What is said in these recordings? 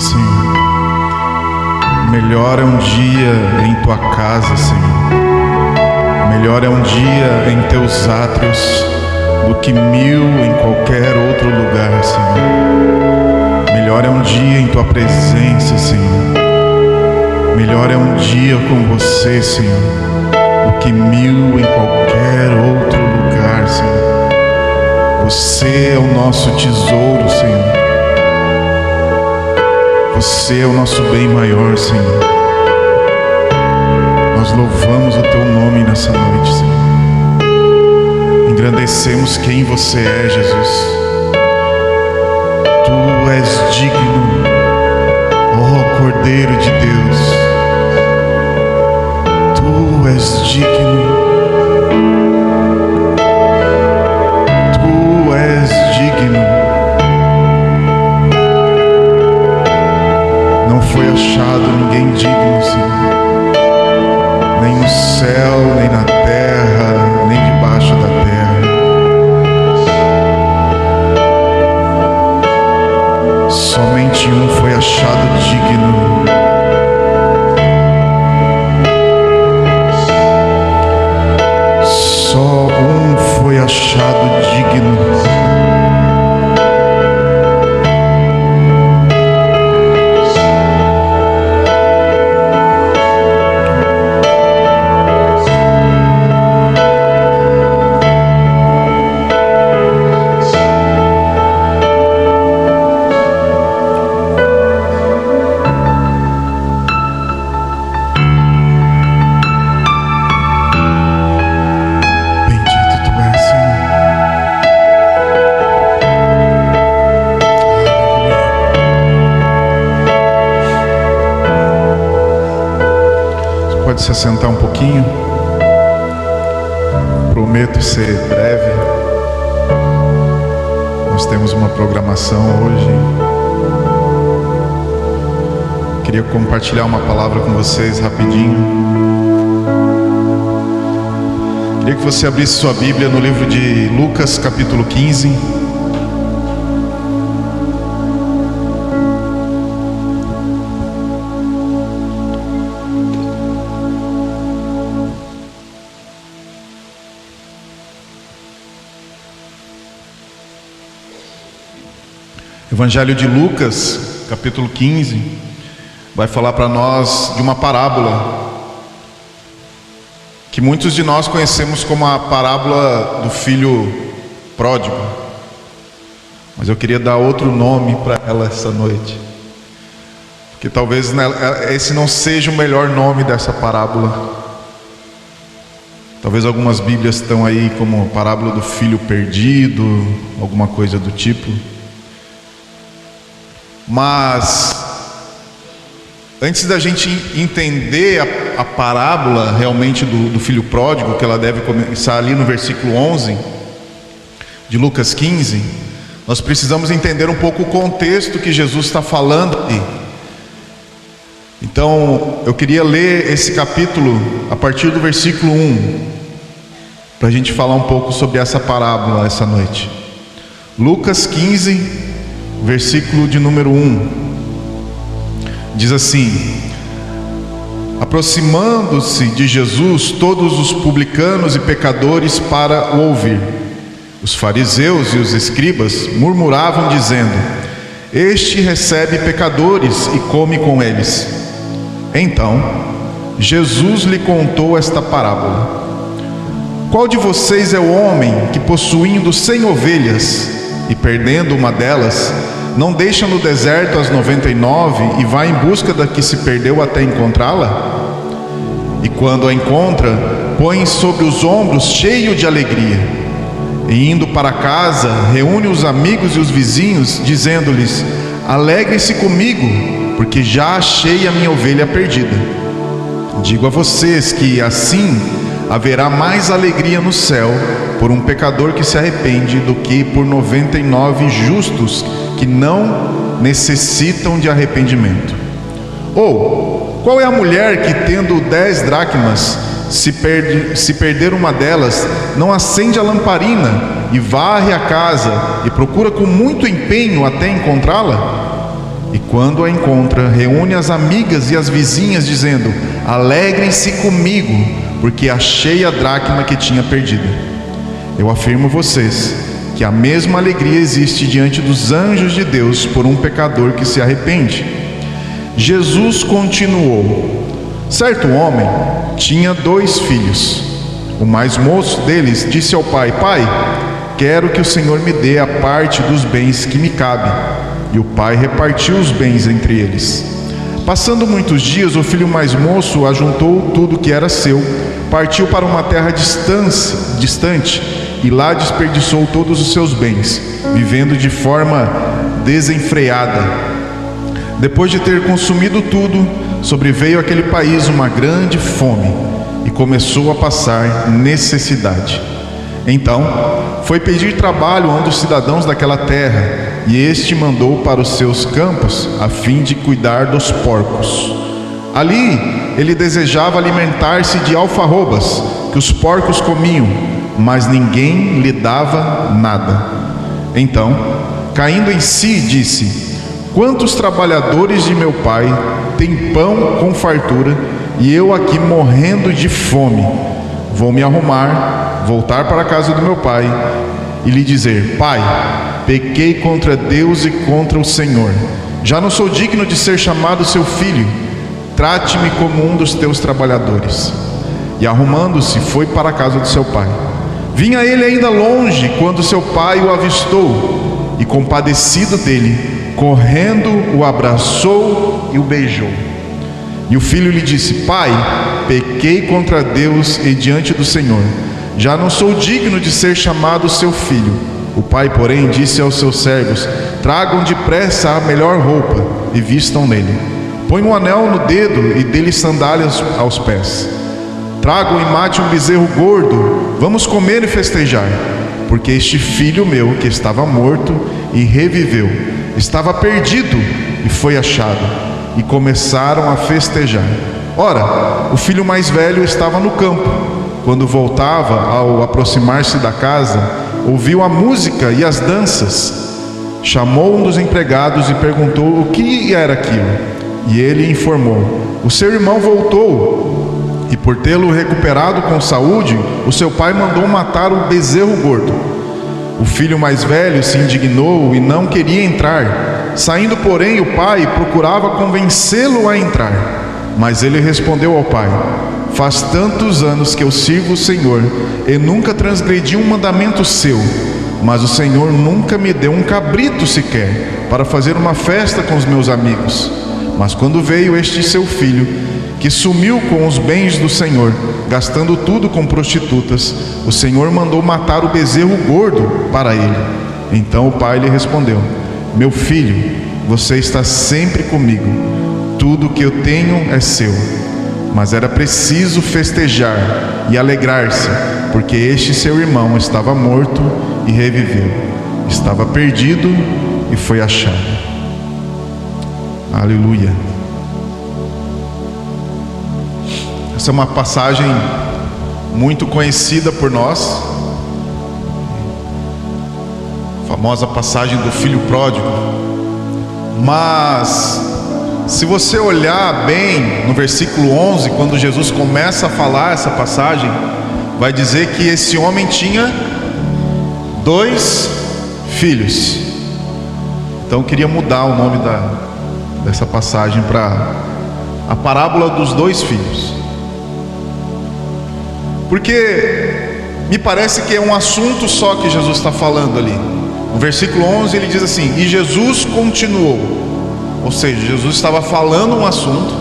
Senhor. Melhor é um dia em tua casa, Senhor. Melhor é um dia em teus átrios do que 1000 em qualquer outro lugar, Senhor. Melhor é um dia em tua presença, Senhor. Melhor é um dia com você, Senhor, do que 1000 em qualquer outro lugar, Senhor. Você é o nosso tesouro, Senhor. Você é o nosso bem maior, Senhor. Nós louvamos o teu nome nessa noite, Senhor. Engrandecemos quem você é, Jesus. Tu és digno, ó Cordeiro de Deus. Tu és digno. Tu és digno. Não foi achado ninguém digno, Senhor. Nem no céu, nem na terra, nem debaixo da terra. Somente um foi achado digno. Só um foi achado digno. Pode se assentar um pouquinho. Prometo ser breve. Nós temos uma programação hoje. Queria compartilhar uma palavra com vocês rapidinho. Queria que você abrisse sua Bíblia no livro de Lucas, capítulo 15. Evangelho de Lucas, capítulo 15, vai falar para nós de uma parábola que muitos de nós conhecemos como a parábola do filho pródigo, mas eu queria dar outro nome para ela essa noite, porque talvez esse não seja o melhor nome dessa parábola. Talvez algumas bíblias estão aí como parábola do filho perdido, alguma coisa do tipo. Mas antes da gente entender a parábola realmente do filho pródigo, que ela deve começar ali no versículo 11 de Lucas 15, nós precisamos entender um pouco o contexto que Jesus está falando aqui. Então eu queria ler esse capítulo a partir do versículo 1, para a gente falar um pouco sobre essa parábola essa noite. Lucas 15, versículo de número 1, diz assim: aproximando-se de Jesus todos os publicanos e pecadores para o ouvir. Os fariseus e os escribas murmuravam dizendo: este recebe pecadores e come com eles. Então Jesus lhe contou esta parábola: qual de vocês é o homem que, possuindo 100 ovelhas e perdendo uma delas, não deixa no deserto as 99 e vai em busca da que se perdeu até encontrá-la? E quando a encontra, põe sobre os ombros cheio de alegria, e indo para casa, reúne os amigos e os vizinhos, dizendo-lhes: alegrem-se comigo, porque já achei a minha ovelha perdida. Digo a vocês que assim haverá mais alegria no céu por um pecador que se arrepende do que por 99 justos que não necessitam de arrependimento. Ou qual é a mulher que, tendo 10 dracmas, se perder uma delas, não acende a lamparina e varre a casa e procura com muito empenho até encontrá-la? E quando a encontra, reúne as amigas e as vizinhas, dizendo: alegrem-se comigo, porque achei a dracma que tinha perdido. Eu afirmo a vocês que a mesma alegria existe diante dos anjos de Deus por um pecador que se arrepende. Jesus continuou: certo homem tinha 2 filhos. O mais moço deles disse ao pai: pai, quero que o Senhor me dê a parte dos bens que me cabe. E o pai repartiu os bens entre eles. Passando muitos dias, o filho mais moço ajuntou tudo que era seu, partiu para uma terra distante e lá desperdiçou todos os seus bens, vivendo de forma desenfreada. Depois de ter consumido tudo, sobreveio àquele país uma grande fome e começou a passar necessidade. Então foi pedir trabalho a um dos cidadãos daquela terra, e este mandou para os seus campos a fim de cuidar dos porcos. Ali ele desejava alimentar-se de alfarrobas que os porcos comiam, mas ninguém lhe dava nada. Então, caindo em si, disse: quantos trabalhadores de meu pai têm pão com fartura, e eu aqui morrendo de fome? Vou me arrumar, voltar para a casa do meu pai e lhe dizer: pai, pequei contra Deus e contra o Senhor. Já não sou digno de ser chamado seu filho. Trate-me como um dos teus trabalhadores. E arrumando-se, foi para a casa do seu pai. Vinha ele ainda longe quando seu pai o avistou, e compadecido dele, correndo, o abraçou e o beijou. E o filho lhe disse: pai, pequei contra Deus e diante do Senhor. Já não sou digno de ser chamado seu filho. O pai, porém, disse aos seus servos: tragam depressa a melhor roupa e vistam nele. Põe um anel no dedo e dê-lhe sandálias aos pés. Tragam e mate um bezerro gordo. Vamos comer e festejar. Porque este filho meu, que estava morto e reviveu, estava perdido e foi achado. E começaram a festejar. Ora, o filho mais velho estava no campo. Quando voltava, ao aproximar-se da casa, ouviu a música e as danças. Chamou um dos empregados e perguntou o que era aquilo. E ele informou: o seu irmão voltou, e por tê-lo recuperado com saúde, o seu pai mandou matar o bezerro gordo. O filho mais velho se indignou e não queria entrar. Saindo, porém, o pai procurava convencê-lo a entrar. Mas ele respondeu ao pai: faz tantos anos que eu sirvo o Senhor e nunca transgredi um mandamento seu, mas o Senhor nunca me deu um cabrito sequer para fazer uma festa com os meus amigos. Mas quando veio este seu filho, que sumiu com os bens do Senhor, gastando tudo com prostitutas, o Senhor mandou matar o bezerro gordo para ele. Então o pai lhe respondeu: meu filho, você está sempre comigo, tudo que eu tenho é seu. Mas era preciso festejar e alegrar-se, porque este seu irmão estava morto e reviveu, estava perdido e foi achado. Aleluia. Essa é uma passagem muito conhecida por nós, a famosa passagem do filho pródigo. Mas se você olhar bem no versículo 11, quando Jesus começa a falar essa passagem, vai dizer que esse homem tinha 2 filhos. Então eu queria mudar o nome dessa passagem para a parábola dos 2 filhos, porque me parece que é um assunto só que Jesus está falando ali. No versículo 11 ele diz assim: e Jesus continuou. Ou seja, Jesus estava falando um assunto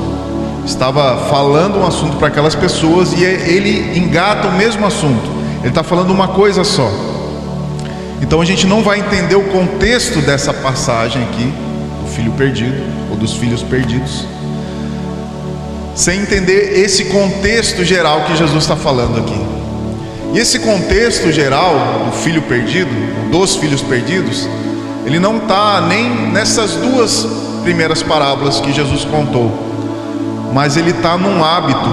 para aquelas pessoas, e ele engata o mesmo assunto. Ele está falando uma coisa só. Então a gente não vai entender o contexto dessa passagem aqui, do filho perdido, ou dos filhos perdidos, sem entender esse contexto geral que Jesus está falando aqui. E esse contexto geral do filho perdido, dos filhos perdidos, ele não está nem nessas 2 primeiras parábolas que Jesus contou, mas ele está num hábito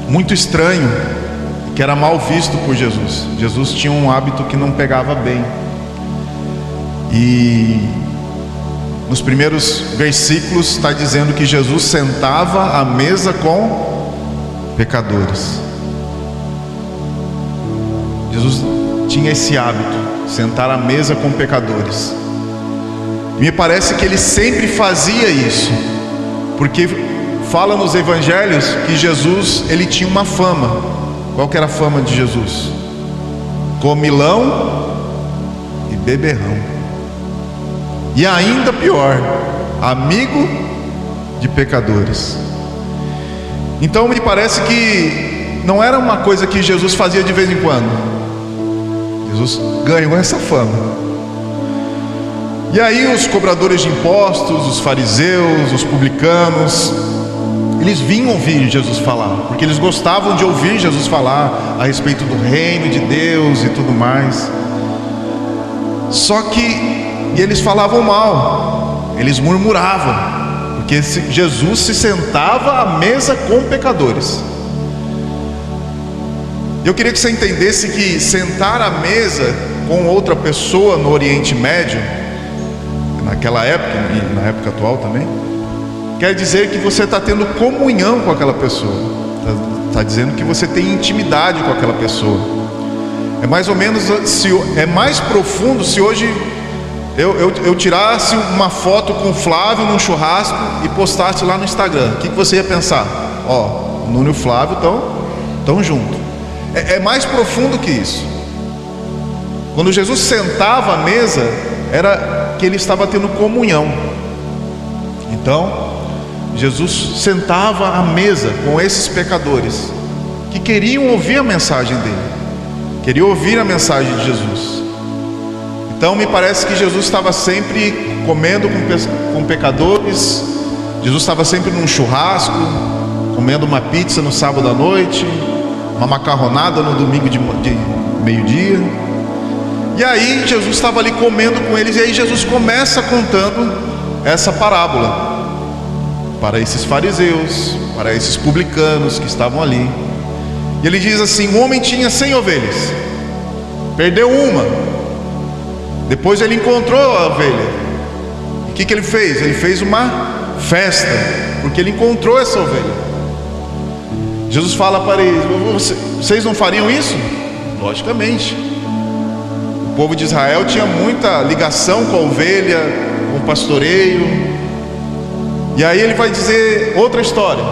muito estranho, que era mal visto por Jesus. Jesus tinha um hábito que não pegava bem. E nos primeiros versículos está dizendo que Jesus sentava à mesa com pecadores. Jesus tinha esse hábito, sentar à mesa com pecadores. E me parece que ele sempre fazia isso, porque fala nos evangelhos que Jesus, ele tinha uma fama. Qual que era a fama de Jesus? Comilão e beberrão. E ainda pior, amigo de pecadores. Então me parece que não era uma coisa que Jesus fazia de vez em quando. Jesus ganhou essa fama. E aí os cobradores de impostos, os fariseus, os publicanos, eles vinham ouvir Jesus falar, porque eles gostavam de ouvir Jesus falar a respeito do reino de Deus e tudo mais. Só que eles falavam mal, eles murmuravam, porque Jesus se sentava à mesa com pecadores. Eu queria que você entendesse que sentar à mesa com outra pessoa no Oriente Médio, naquela época e na época atual também, quer dizer que você está tendo comunhão com aquela pessoa, está dizendo que você tem intimidade com aquela pessoa. É mais ou menos, é mais profundo se hoje eu tirasse uma foto com o Flávio num churrasco e postasse lá no Instagram. O que você ia pensar? Ó, o Nuno e o Flávio estão juntos. É mais profundo que isso. Quando Jesus sentava à mesa, era que ele estava tendo comunhão. Então Jesus sentava à mesa com esses pecadores que queriam ouvir a mensagem dele, queriam ouvir a mensagem de Jesus. Então me parece que Jesus estava sempre comendo com pecadores. Jesus estava sempre num churrasco, comendo uma pizza no sábado à noite, uma macarronada no domingo de meio-dia. E aí Jesus estava ali comendo com eles. E aí Jesus começa contando essa parábola para esses fariseus, para esses publicanos que estavam ali. E ele diz assim: um homem tinha 100 ovelhas, perdeu uma. Depois ele encontrou a ovelha. E o que ele fez? Ele fez uma festa, porque ele encontrou essa ovelha. Jesus fala para eles: vocês não fariam isso? Logicamente. O povo de Israel tinha muita ligação com a ovelha, com o pastoreio. E aí ele vai dizer outra história.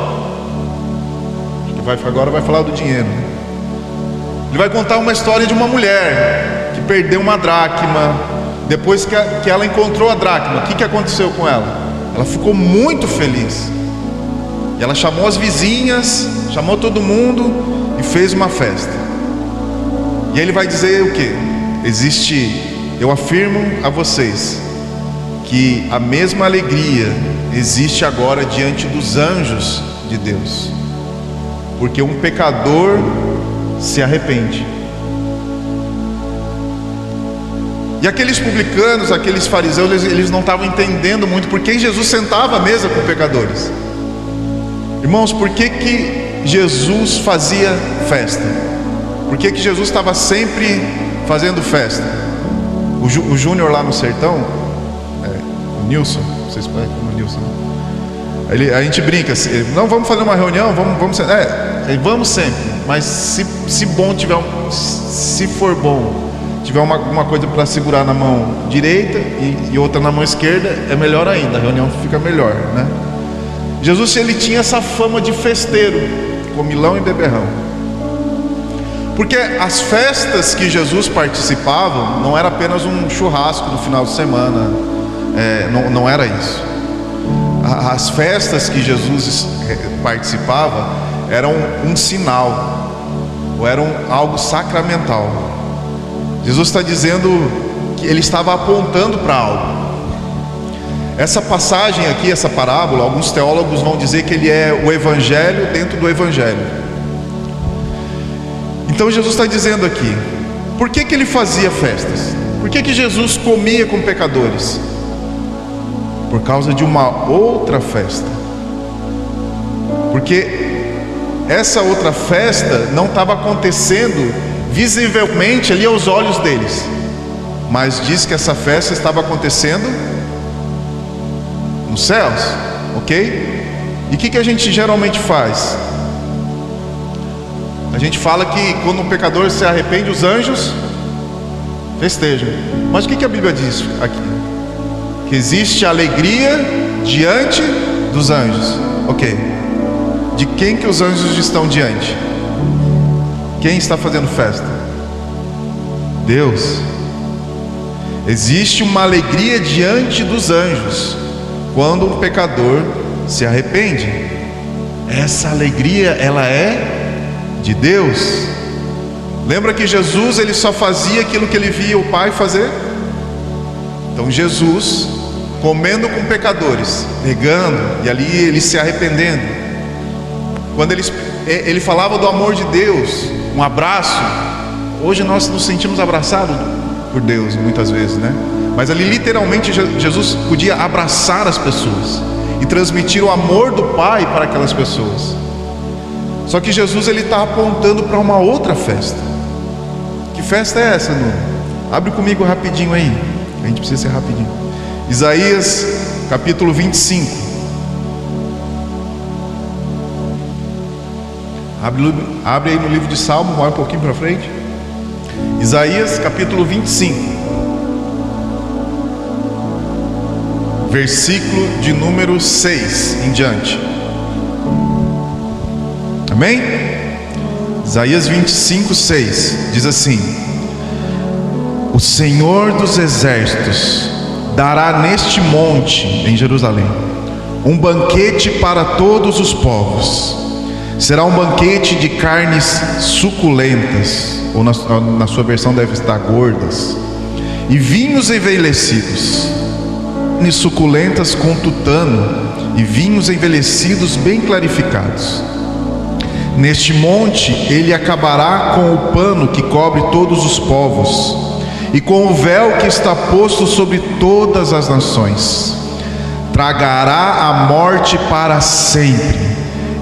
Agora vai falar do dinheiro. Ele vai contar uma história de uma mulher que perdeu uma dracma. Depois que ela encontrou a dracma, o que aconteceu com ela? Ela ficou muito feliz. E ela chamou as vizinhas, chamou todo mundo e fez uma festa. E aí ele vai dizer o quê? Eu afirmo a vocês que a mesma alegria existe agora diante dos anjos de Deus, porque um pecador se arrepende. E aqueles publicanos, aqueles fariseus, eles não estavam entendendo muito por que Jesus sentava à mesa com pecadores. Irmãos, por que Jesus fazia festa? Por que Jesus estava sempre fazendo festa? O Júnior lá no sertão, o Nilson, vocês podem o Nilson, a gente brinca assim: não, vamos fazer uma reunião, vamos sempre, mas se bom tiver, se for bom, tiver uma coisa para segurar na mão direita e outra na mão esquerda, é melhor ainda, a reunião fica melhor, né? Jesus, ele tinha essa fama de festeiro, comilão e beberrão, porque as festas que Jesus participava não era apenas um churrasco no final de semana, não era isso. As festas que Jesus participava eram um sinal, ou eram algo sacramental. Jesus está dizendo que ele estava apontando para algo. Essa passagem aqui, essa parábola, alguns teólogos vão dizer que ele é o evangelho dentro do evangelho. Então Jesus está dizendo aqui, por que ele fazia festas? Por que Jesus comia com pecadores? Por causa de uma outra festa. Porque essa outra festa não estava acontecendo visivelmente ali aos olhos deles, mas diz que essa festa estava acontecendo nos céus, ok? E o que a gente geralmente faz? A gente fala que quando um pecador se arrepende, os anjos festejam. Mas o que a Bíblia diz aqui? Que existe alegria diante dos anjos. Ok. De quem que os anjos estão diante? Quem está fazendo festa? Deus. Existe uma alegria diante dos anjos quando um pecador se arrepende. Essa alegria, ela é de Deus. Lembra que Jesus, ele só fazia aquilo que ele via o Pai fazer? Então Jesus, comendo com pecadores, negando, e ali ele se arrependendo. Quando ele falava do amor de Deus, um abraço. Hoje nós nos sentimos abraçados por Deus muitas vezes, né? Mas ali literalmente Jesus podia abraçar as pessoas e transmitir o amor do Pai para aquelas pessoas. Só que Jesus, ele está apontando para uma outra festa. Que festa é essa, Nuno? Abre comigo rapidinho aí. A gente precisa ser rapidinho. Isaías capítulo 25. Abre aí no livro de Salmo, vai um pouquinho para frente. Isaías capítulo 25. Versículo de número 6 em diante. Amém? Isaías 25, 6 diz assim: o Senhor dos exércitos dará neste monte, em Jerusalém, um banquete para todos os povos. Será um banquete de carnes suculentas, ou na sua versão deve estar gordas, e vinhos envelhecidos, carnes suculentas com tutano, e vinhos envelhecidos bem clarificados. Neste monte ele acabará com o pano que cobre todos os povos, e com o véu que está posto sobre todas as nações. Tragará a morte para sempre,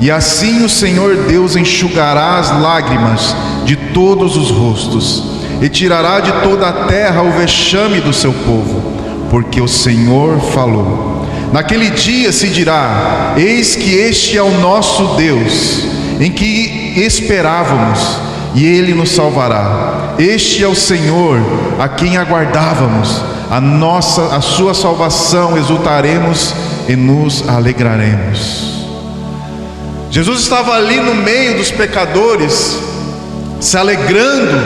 e assim o Senhor Deus enxugará as lágrimas de todos os rostos, e tirará de toda a terra o vexame do seu povo, porque o Senhor falou. Naquele dia se dirá: eis que este é o nosso Deus, em que esperávamos, e Ele nos salvará. Este é o Senhor, a quem aguardávamos. A sua salvação exultaremos e nos alegraremos. Jesus estava ali no meio dos pecadores, se alegrando,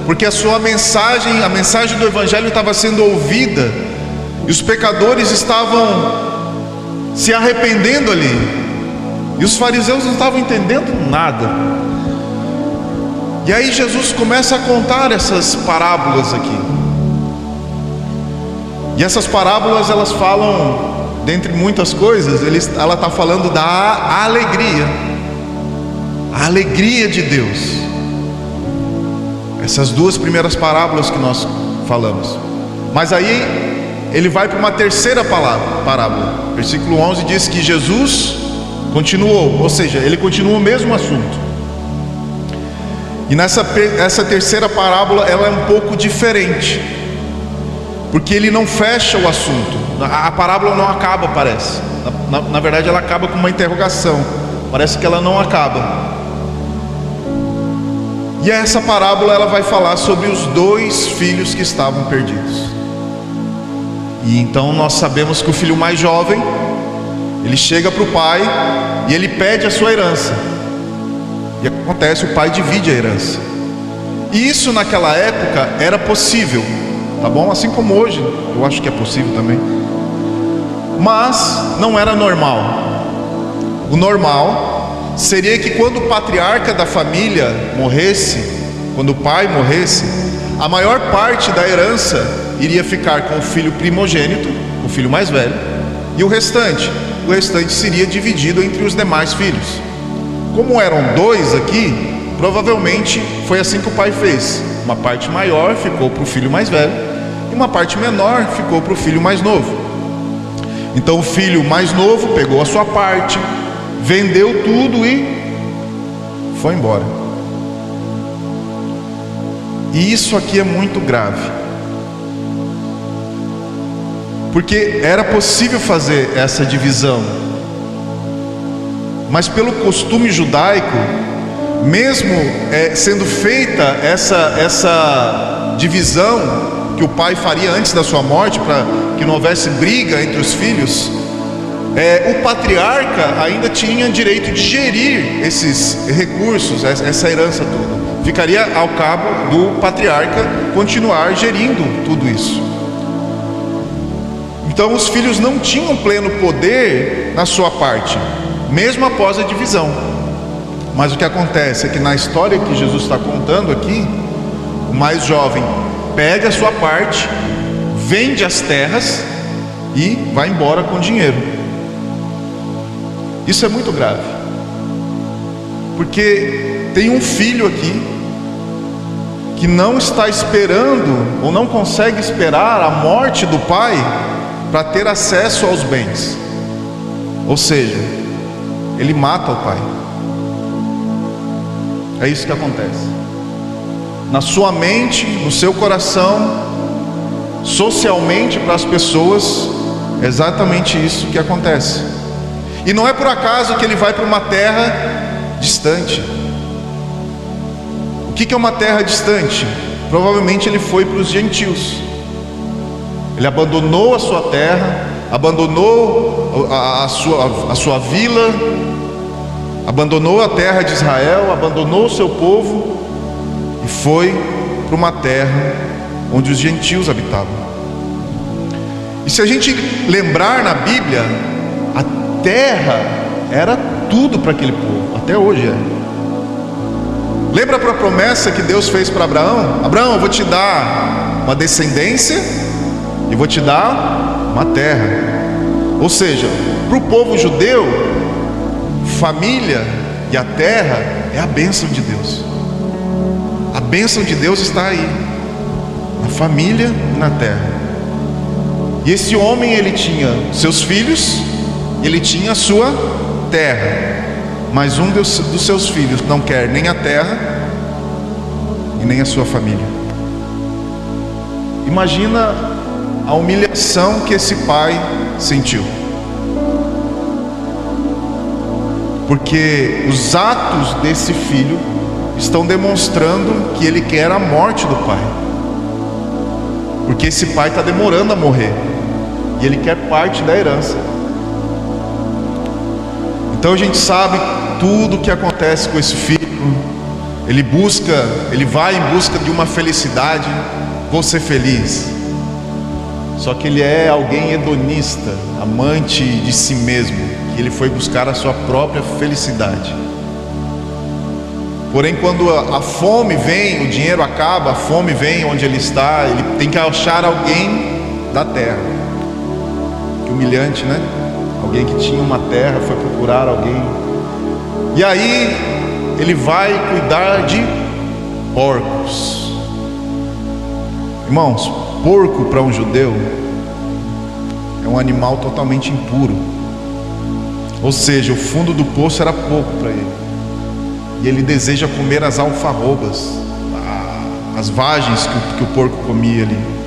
porque a sua mensagem, a mensagem do Evangelho estava sendo ouvida, e os pecadores estavam se arrependendo ali. E os fariseus não estavam entendendo nada. E aí Jesus começa a contar essas parábolas aqui. E essas parábolas, elas falam, dentre muitas coisas, ela está falando da alegria. A alegria de Deus. Essas duas primeiras parábolas que nós falamos. Mas aí ele vai para uma terceira parábola. Versículo 11 diz que Jesus continuou, ou seja, ele continua o mesmo assunto. E essa terceira parábola, ela é um pouco diferente, porque ele não fecha o assunto. A parábola não acaba, parece. Na verdade, ela acaba com uma interrogação. Parece que ela não acaba. E essa parábola, ela vai falar sobre os dois filhos que estavam perdidos. E então nós sabemos que o filho mais jovem, ele chega para o pai e ele pede a sua herança. E acontece, o pai divide a herança. E isso naquela época era possível, tá bom? Assim como hoje, eu acho que é possível também. Mas não era normal. O normal seria que quando o patriarca da família morresse, quando o pai morresse, a maior parte da herança iria ficar com o filho primogênito, o filho mais velho, e o restante seria dividido entre os demais filhos. Como eram dois aqui, provavelmente foi assim que o pai fez. Uma parte maior ficou para o filho mais velho, e uma parte menor ficou para o filho mais novo. Então o filho mais novo pegou a sua parte, vendeu tudo e foi embora. E isso aqui é muito grave. porque era possível fazer essa divisão, mas pelo costume judaico, mesmo sendo feita essa divisão que o pai faria antes da sua morte, para que não houvesse briga entre os filhos, o patriarca ainda tinha direito de gerir esses recursos, essa herança toda. Ficaria ao cabo do patriarca continuar gerindo tudo isso. Então os filhos não tinham pleno poder na sua parte, mesmo após a divisão. Mas o que acontece é que na história que Jesus está contando aqui, o mais jovem pega a sua parte, vende as terras e vai embora com dinheiro. Isso é muito grave, porque tem um filho aqui que não está esperando ou não consegue esperar a morte do pai para ter acesso aos bens. Ou seja, ele mata o pai. É isso que acontece. Na sua mente, no seu coração, socialmente para as pessoas, é exatamente isso que acontece. E não é por acaso que ele vai para uma terra distante. O que é uma terra distante? Provavelmente ele foi para os gentios. Ele abandonou a sua terra, abandonou a sua vila, abandonou a terra de Israel, abandonou o seu povo e foi para uma terra onde os gentios habitavam. E se a gente lembrar na Bíblia, a terra era tudo para aquele povo, até hoje é. Lembra a promessa que Deus fez para Abraão? Abraão, eu vou te dar uma descendência e vou te dar uma terra. Ou seja, para o povo judeu, família e a terra é a bênção de Deus. A bênção de Deus está aí, na família e na terra. E esse homem, ele tinha seus filhos, ele tinha a sua terra, mas um dos seus filhos não quer nem a terra e nem a sua família. Imagina a humilhação que esse pai sentiu, porque os atos desse filho estão demonstrando que ele quer a morte do pai, porque esse pai está demorando a morrer e ele quer parte da herança. Então a gente sabe tudo o que acontece com esse filho. Ele vai em busca de uma felicidade. Vou ser feliz. Só que ele é alguém hedonista, amante de si mesmo, que ele foi buscar a sua própria felicidade. Porém, quando a fome vem, o dinheiro acaba, a fome vem onde ele está, ele tem que achar alguém da terra. Que humilhante, né? Alguém que tinha uma terra foi procurar alguém. E aí ele vai cuidar de porcos. Irmãos, porco para um judeu é um animal totalmente impuro. Ou seja, o fundo do poço era pouco para ele. E ele deseja comer as alfarrobas, as vagens que o porco comia ali.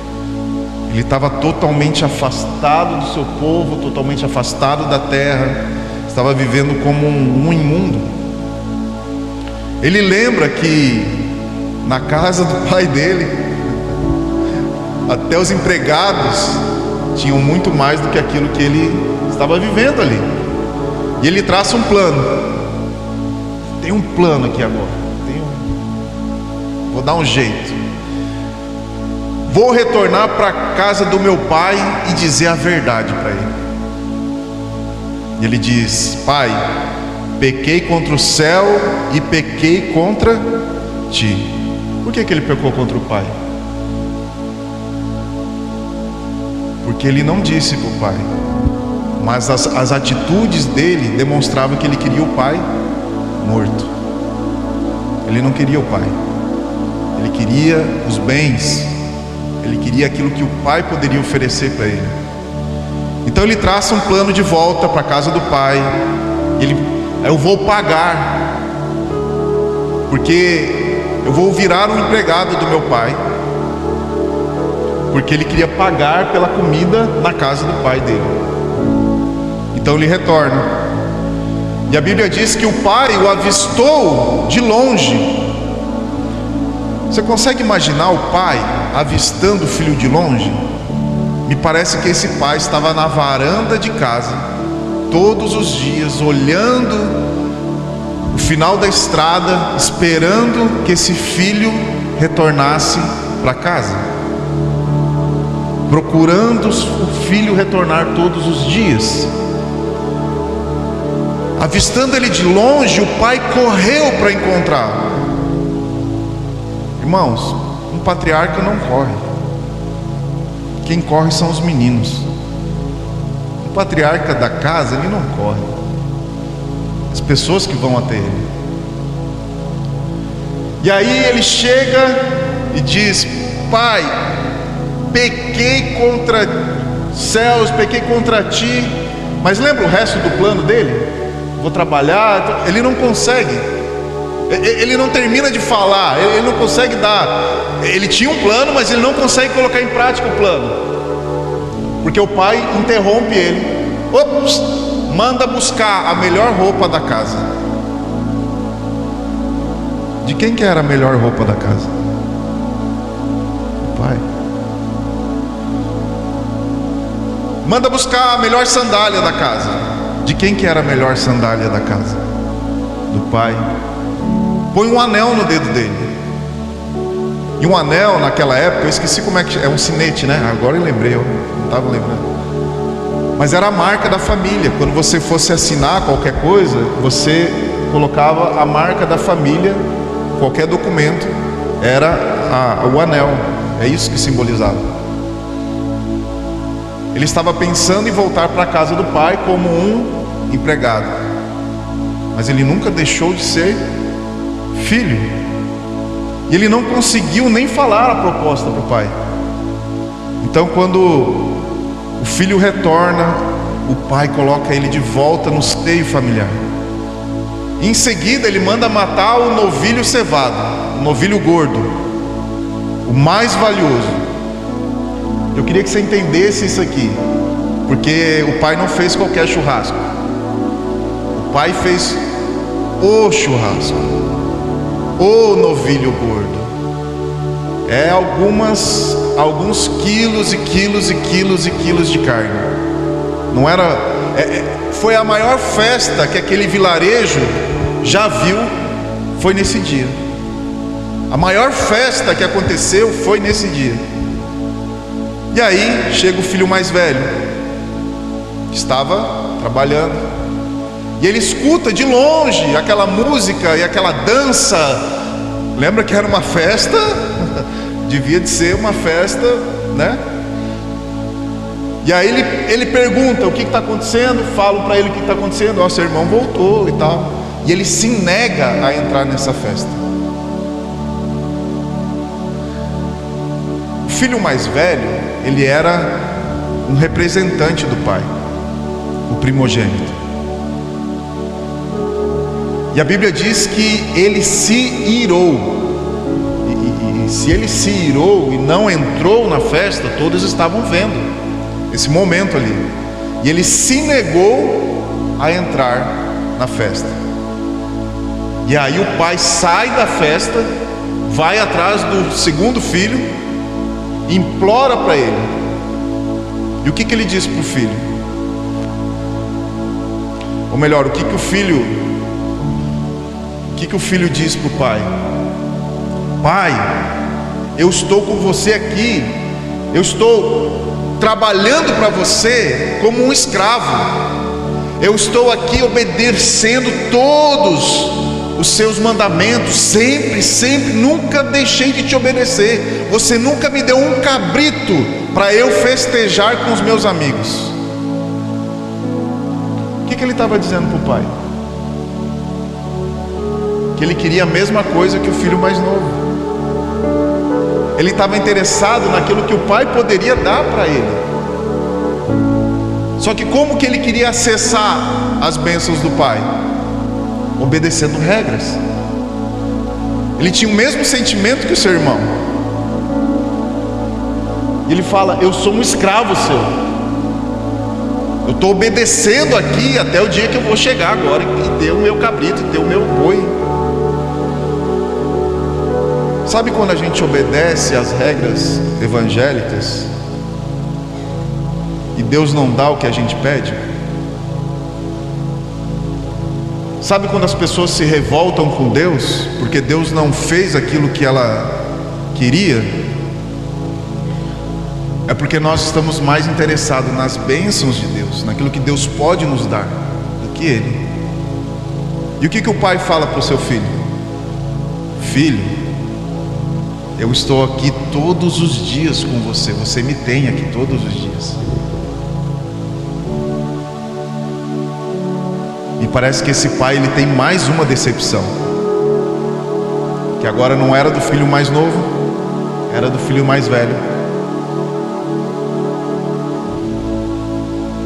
Ele estava totalmente afastado do seu povo, totalmente afastado da terra, estava vivendo como um imundo. Ele lembra que na casa do pai dele, até os empregados tinham muito mais do que aquilo que ele estava vivendo ali. E ele traça um plano. Tem um plano aqui agora. Vou dar um jeito. Vou retornar para a casa do meu pai e dizer a verdade para ele. E ele diz: pai, pequei contra o céu e pequei contra ti. Por que ele pecou contra o pai? Porque ele não disse para o pai, mas as atitudes dele demonstravam que ele queria o pai morto. Ele não queria o pai, ele queria os bens, ele queria aquilo que o pai poderia oferecer para ele. Então ele traça um plano de volta para a casa do pai. Eu vou pagar, porque eu vou virar um empregado do meu pai, porque ele queria pagar pela comida na casa do pai dele. Então ele retorna, e a Bíblia diz que o pai o avistou de longe. Você consegue imaginar o pai avistando o filho de longe? Me parece que esse pai estava na varanda de casa todos os dias, olhando o final da estrada, esperando que esse filho retornasse para casa, procurando o filho retornar todos os dias. Avistando ele de longe, o pai correu para encontrá-lo. Irmãos, um patriarca não corre. Quem corre são os meninos. O patriarca da casa, ele não corre. As pessoas que vão até ele. E aí ele chega e diz: pai, pequei contra céus, pequei contra ti. Mas lembra o resto do plano dele? Vou trabalhar. Ele não consegue. Ele não termina de falar. Ele não consegue dar. Ele tinha um plano, mas ele não consegue colocar em prática o plano, porque o pai interrompe ele. Ops, manda buscar a melhor roupa da casa. De quem que era a melhor roupa da casa? O pai. Manda buscar a melhor sandália da casa. De quem que era a melhor sandália da casa? Do pai. Põe um anel no dedo dele. E um anel naquela época, eu esqueci como é que é, um sinete, né? Agora eu lembrei, eu não estava lembrando. Mas era a marca da família. Quando você fosse assinar qualquer coisa, você colocava a marca da família. Qualquer documento era o anel. É isso que simbolizava. Ele estava pensando em voltar para a casa do pai como um empregado, mas ele nunca deixou de ser filho. E ele não conseguiu nem falar a proposta para o pai. Então, quando o filho retorna, o pai coloca ele de volta no seio familiar. E em seguida ele manda matar o novilho cevado, o novilho gordo, o mais valioso. Eu queria que você entendesse isso aqui, porque o pai não fez qualquer churrasco. O pai fez o churrasco, o novilho gordo. É alguns quilos e quilos e quilos e quilos de carne. Não era, foi a maior festa que aquele vilarejo já viu, foi nesse dia. A maior festa que aconteceu foi nesse dia. E aí chega o filho mais velho, que estava trabalhando, e ele escuta de longe aquela música e aquela dança. Lembra que era uma festa? Devia de ser uma festa, né? E aí ele pergunta: o que está acontecendo? Falam para ele o que está acontecendo. Ó, seu irmão voltou e tal. E ele se nega a entrar nessa festa. O filho mais velho, ele era um representante do pai, o primogênito. E a Bíblia diz que ele se irou. E se ele se irou e não entrou na festa, todos estavam vendo esse momento ali. E ele se negou a entrar na festa. E aí o pai sai da festa, vai atrás do segundo filho, implora para ele. E o que ele diz para o filho? Ou melhor, o que o filho diz para o pai? Pai, eu estou com você aqui, eu estou trabalhando para você como um escravo, eu estou aqui obedecendo todos os seus mandamentos, sempre, nunca deixei de te obedecer. Você nunca me deu um cabrito para eu festejar com os meus amigos. O que ele estava dizendo para o pai? Que ele queria a mesma coisa que o filho mais novo. Ele estava interessado naquilo que o pai poderia dar para ele. Só que como que ele queria acessar as bênçãos do pai? Obedecendo regras. Ele tinha o mesmo sentimento que o seu irmão. E ele fala: eu sou um escravo seu. Eu estou obedecendo aqui até o dia que eu vou chegar agora e ter o meu cabrito, ter o meu boi. Sabe quando a gente obedece às regras evangélicas e Deus não dá o que a gente pede? Sabe quando as pessoas se revoltam com Deus porque Deus não fez aquilo que ela queria? É porque nós estamos mais interessados nas bênçãos de Deus, naquilo que Deus pode nos dar, do que Ele. E o que o pai fala para o seu filho? Filho, eu estou aqui todos os dias com você, você me tem aqui todos os dias. E parece que esse pai, ele tem mais uma decepção, que agora não era do filho mais novo, era do filho mais velho.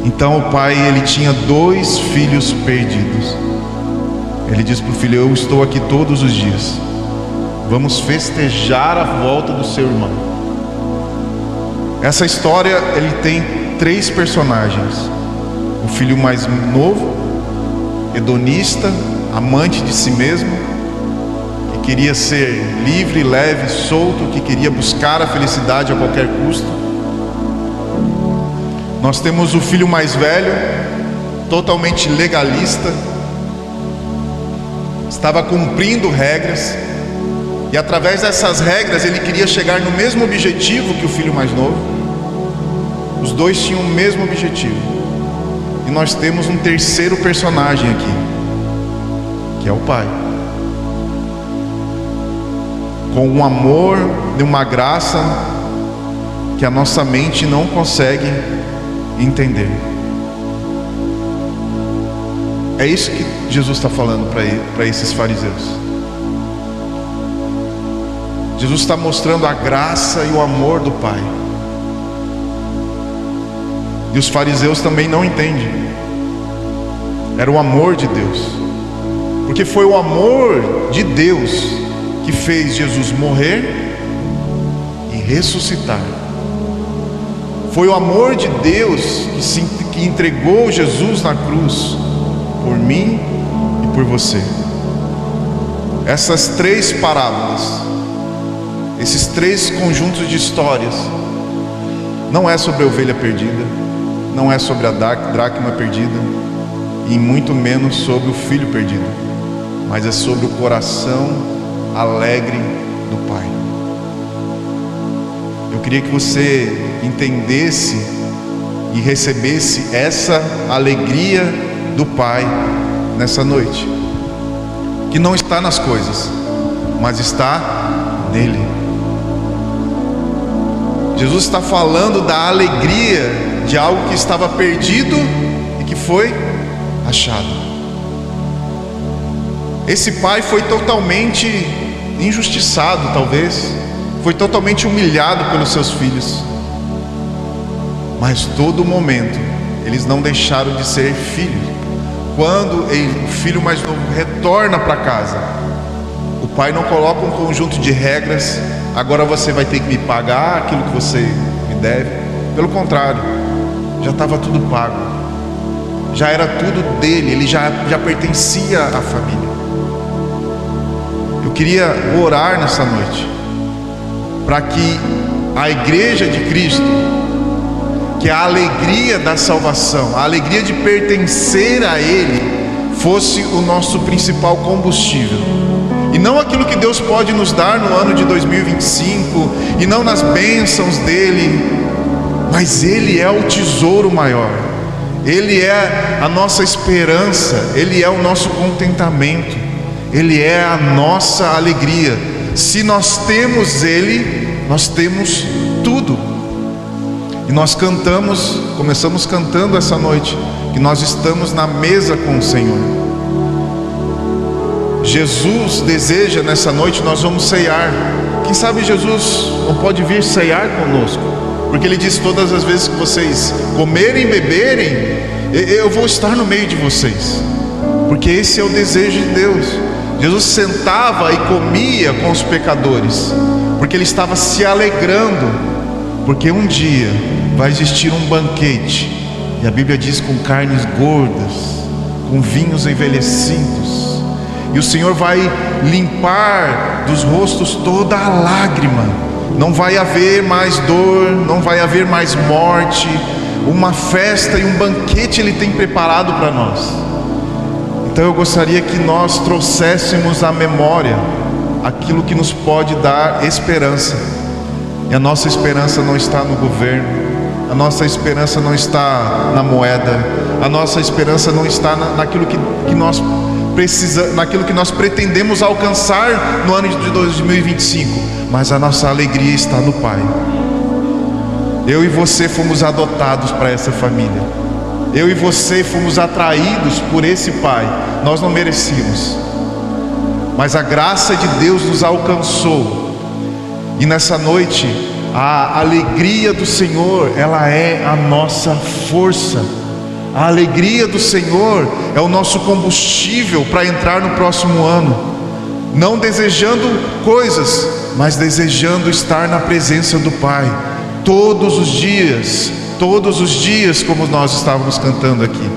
Então o pai, ele tinha 2 filhos perdidos. Ele diz para o filho: eu estou aqui todos os dias, vamos festejar a volta do seu irmão. Essa história, ele tem 3 personagens: o filho mais novo, hedonista, amante de si mesmo, que queria ser livre, leve, solto, que queria buscar a felicidade a qualquer custo. Nós temos o filho mais velho, totalmente legalista, estava cumprindo regras, e através dessas regras ele queria chegar no mesmo objetivo que o filho mais novo. Os 2 tinham o mesmo objetivo. E nós temos um terceiro personagem aqui, que é o pai, com um amor e uma graça que a nossa mente não consegue entender. É isso que Jesus está falando para esses fariseus. Jesus está mostrando a graça e o amor do Pai. E os fariseus também não entendem. Era o amor de Deus, porque foi o amor de Deus que fez Jesus morrer e ressuscitar. Foi o amor de Deus que entregou Jesus na cruz por mim e por você. Essas 3 parábolas, esses 3 conjuntos de histórias, não é sobre a ovelha perdida, não é sobre a dracma perdida, e muito menos sobre o filho perdido, mas é sobre o coração alegre do Pai. Eu queria que você entendesse e recebesse essa alegria do Pai nessa noite, que não está nas coisas, mas está nele. Jesus está falando da alegria de algo que estava perdido e que foi achado. Esse pai foi totalmente injustiçado, talvez, foi totalmente humilhado pelos seus filhos, mas todo momento eles não deixaram de ser filhos. Quando o filho mais novo retorna para casa, o pai não coloca um conjunto de regras: agora você vai ter que me pagar aquilo que você me deve. Pelo contrário, já estava tudo pago, já era tudo dele, ele já pertencia à família. Eu queria orar nessa noite para que a igreja de Cristo, que a alegria da salvação, a alegria de pertencer a Ele, fosse o nosso principal combustível, e não aquilo que Deus pode nos dar no ano de 2025, e não nas bênçãos dEle, mas Ele é o tesouro maior, Ele é a nossa esperança, Ele é o nosso contentamento, Ele é a nossa alegria. Se nós temos Ele, nós temos tudo. E nós começamos cantando essa noite, que nós estamos na mesa com o Senhor. Jesus deseja nessa noite, nós vamos ceiar. Quem sabe Jesus não pode vir ceiar conosco, porque Ele diz: todas as vezes que vocês comerem e beberem, eu vou estar no meio de vocês, porque esse é o desejo de Deus. Jesus sentava e comia com os pecadores, porque Ele estava se alegrando porque um dia vai existir um banquete, e a Bíblia diz com carnes gordas, com vinhos envelhecidos, e o Senhor vai limpar dos rostos toda a lágrima. Não vai haver mais dor, não vai haver mais morte. Uma festa e um banquete Ele tem preparado para nós. Então eu gostaria que nós trouxéssemos à memória aquilo que nos pode dar esperança. E a nossa esperança não está no governo, a nossa esperança não está na moeda, a nossa esperança não está naquilo que nós precisamos, naquilo que nós pretendemos alcançar no ano de 2025, mas a nossa alegria está no Pai. Eu e você fomos adotados para essa família. Eu e você fomos atraídos por esse Pai. Nós não merecíamos, mas a graça de Deus nos alcançou. E nessa noite, a alegria do Senhor, ela é a nossa força. A alegria do Senhor é o nosso combustível para entrar no próximo ano. Não desejando coisas, mas desejando estar na presença do Pai. Todos os dias, como nós estávamos cantando aqui.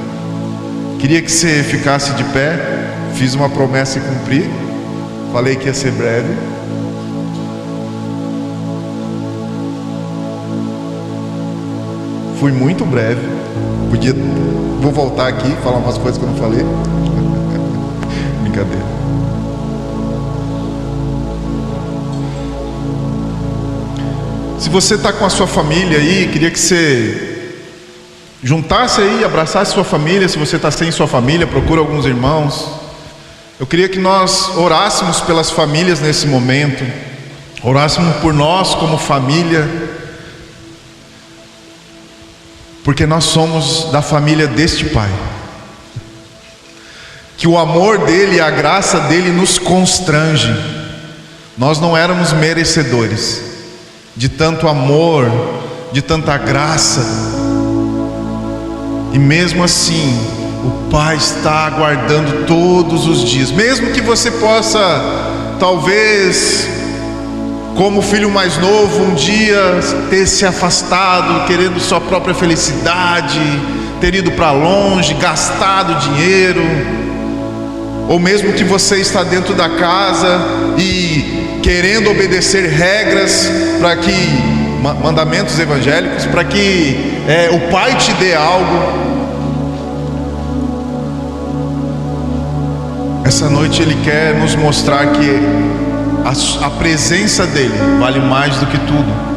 Queria que você ficasse de pé. Fiz uma promessa e cumpri. Falei que ia ser breve. Fui muito breve. Vou voltar aqui, falar umas coisas que eu não falei. Brincadeira. Se você está com a sua família aí, queria que você juntasse aí, abraçasse sua família. Se você está sem sua família, procura alguns irmãos. Eu queria que nós orássemos pelas famílias nesse momento, orássemos por nós como família, porque nós somos da família deste Pai, que o amor dele e a graça dele nos constrange. Nós não éramos merecedores de tanto amor, de tanta graça, e mesmo assim o Pai está aguardando todos os dias. Mesmo que você possa, talvez, como filho mais novo, um dia ter se afastado, querendo sua própria felicidade, ter ido para longe, gastado dinheiro, ou mesmo que você está dentro da casa e querendo obedecer regras para que, mandamentos evangélicos, para que o Pai te dê algo. Essa noite Ele quer nos mostrar que a presença dEle vale mais do que tudo.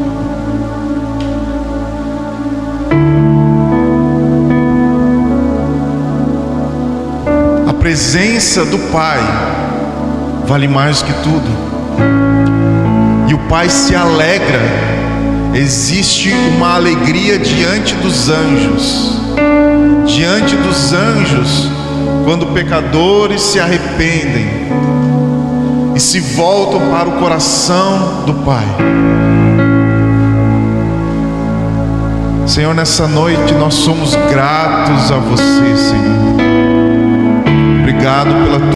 A presença do Pai vale mais do que tudo. E o Pai se alegra. Existe uma alegria diante dos anjos. Diante dos anjos, quando pecadores se arrependem e se voltam para o coração do Pai. Senhor, nessa noite nós somos gratos a você, Senhor. Obrigado pela tua